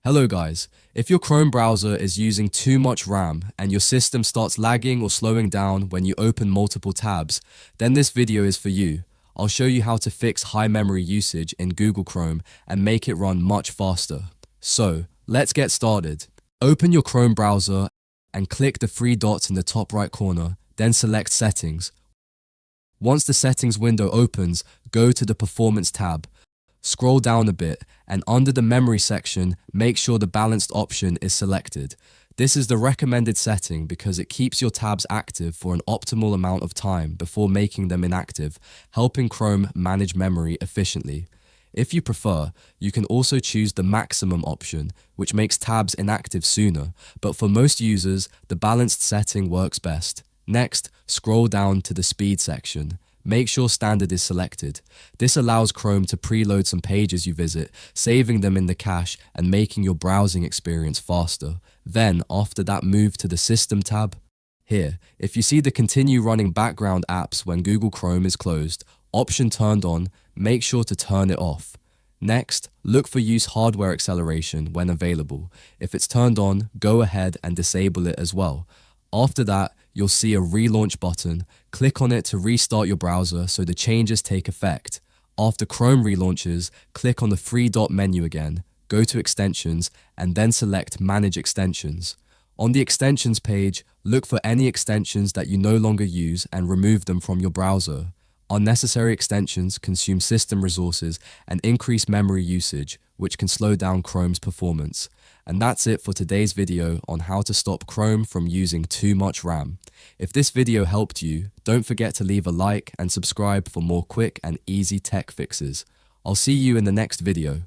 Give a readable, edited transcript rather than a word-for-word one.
Hello guys, if your Chrome browser is using too much RAM and your system starts lagging or slowing down when you open multiple tabs, then this video is for you. I'll show you how to fix high memory usage in Google Chrome and make it run much faster. So, let's get started. Open your Chrome browser and click the three dots in the top right corner, then select Settings. Once the Settings window opens, go to the Performance tab. Scroll down a bit, and under the memory section, make sure the balanced option is selected. This is the recommended setting because it keeps your tabs active for an optimal amount of time before making them inactive, helping Chrome manage memory efficiently. If you prefer, you can also choose the maximum option, which makes tabs inactive sooner, but for most users, the balanced setting works best. Next, scroll down to the speed section. Make sure standard is selected. This allows Chrome to preload some pages you visit, saving them in the cache and making your browsing experience faster. Then, after that, move to the System tab. Here, if you see the continue running background apps when Google Chrome is closed, option turned on, make sure to turn it off. Next, look for use hardware acceleration when available. If it's turned on, go ahead and disable it as well. After that, you'll see a relaunch button. Click on it to restart your browser so the changes take effect. After Chrome relaunches, click on the three-dot menu again, go to Extensions, and then select Manage Extensions. On the Extensions page, look for any extensions that you no longer use and remove them from your browser. Unnecessary extensions consume system resources and increase memory usage, which can slow down Chrome's performance. And that's it for today's video on how to stop Chrome from using too much RAM. If this video helped you, don't forget to leave a like and subscribe for more quick and easy tech fixes. I'll see you in the next video.